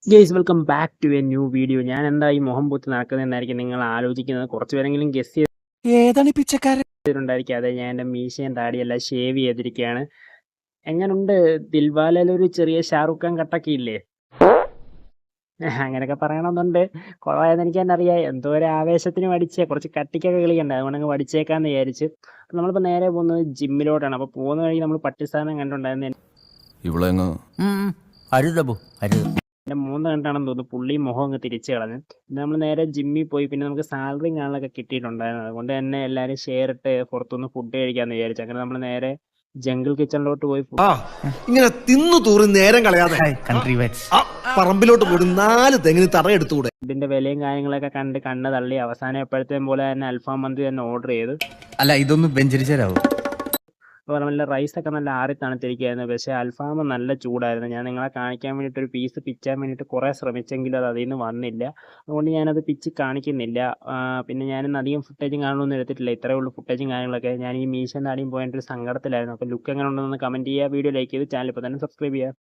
Guys welcome back to a new video. ഞാൻ എന്താ ഈ മുഖം പൂത്ത് നടക്കുന്നതെന്നായിരിക്കും നിങ്ങൾ ആലോചിക്കുന്നത്. കുറച്ച് പേരെങ്കിലും ഗസ് ഏതാണ് ഈ പിച്ചക്കാരൻ? ചെയ്തിട്ടുണ്ടായിരിക്കും. അതെ, ഞാൻ എൻ്റെ മീശയും താടിയെല്ലാം ഷേവ് ചെയ്തിരിക്കുകയാണ്. എങ്ങനുണ്ട്? ദിൽവാലയിലൊരു ചെറിയ ഷാറുഖ് ഖാൻ കട്ടൊക്കെ ഇല്ലേ? അങ്ങനെയൊക്കെ പറയണമെന്നുണ്ട്. കുളമായെന്ന് എനിക്ക് തന്നെ അറിയാം. എന്തോ ഒരു ആവേശത്തിന് പഠിച്ചേ, കുറച്ച് കട്ടിക്കൊക്കെ കളിക്കണ്ടേ, അതുകൊണ്ട് അങ്ങ് പഠിച്ചേക്കാന്ന് വിചാരിച്ച്. നമ്മളിപ്പോൾ നേരെ പോകുന്നത് ജിമ്മിലോട്ടാണ്. അപ്പോൾ പോകുന്ന വഴി നമ്മൾ പട്ടിസ്ഥാനം കണ്ടുണ്ടായിരുന്നു. ഇവളെങ്ങ് എൻ്റെ മൂന്ന് കണ്ടാണെന്ന് തോന്നുന്നു. പുള്ളി മുഖം അങ്ങ് തിരിച്ചു കളഞ്ഞു. പിന്നെ നമ്മൾ നേരെ ജിമ്മിൽ പോയി. പിന്നെ നമുക്ക് സാലറിയും കാണാനൊക്കെ കിട്ടിയിട്ടുണ്ടായിരുന്നു. അതുകൊണ്ട് തന്നെ എല്ലാവരും ഷെയർ ഇട്ട് പുറത്തുനിന്ന് ഫുഡ് കഴിക്കാമെന്ന് വിചാരിച്ചു. അങ്ങനെ നമ്മൾ നേരെ ജംഗിൾ കിച്ചണിലോട്ട് പോയി ഇങ്ങനെ തിന്നു തൂറി നേരം കളയാതെ പറമ്പിലോട്ട് പോയി 4 തെങ്ങിന് തറയെടുത്തുകൂടെ. ഫുഡിന്റെ വിലയും കാര്യങ്ങളൊക്കെ കണ്ട് കണ്ണ് തള്ളി. അവസാനം എപ്പോഴത്തേയും പോലെ തന്നെ അൽഫാം മന്തി തന്നെ ഓർഡർ ചെയ്തു. അല്ല, ഇതൊന്ന് വെഞ്ചരിച്ചാലാവോ? അപ്പോൾ നല്ല റൈസൊക്കെ നല്ല ആറി തണുത്തിരിക്കുകയായിരുന്നു. പക്ഷേ അൽഫാം നല്ല ചൂടായിരുന്നു. ഞാൻ നിങ്ങളെ കാണിക്കാൻ വേണ്ടിയിട്ട് ഒരു പീസ് പിച്ചാൻ വേണ്ടിയിട്ട് കുറേ ശ്രമിച്ചെങ്കിലും അത് അതിൽ നിന്ന് വന്നില്ല. അതുകൊണ്ട് ഞാനത് പിച്ച് കാണിക്കുന്നില്ല. പിന്നെ ഞാനിന്ന് അധികം ഫുട്ടേജും കാണുമൊന്നും എടുത്തിട്ടില്ല. ഇത്രയേ ഉള്ളൂ ഫുട്ടേജും കാര്യങ്ങളൊക്കെ. ഞാൻ ഈ മീശയും താടിയും പോയിട്ട് ഒരു സങ്കടത്തിലായിരുന്നു. അപ്പോൾ ലുക്ക് എങ്ങനെ ഉണ്ടെന്ന് കമൻറ്റ് ചെയ്യുക. വീഡിയോ ലൈക്ക് ചെയ്ത് ചാനൽ ഇപ്പോൾ തന്നെ സബ്സ്ക്രൈബ് ചെയ്യുക.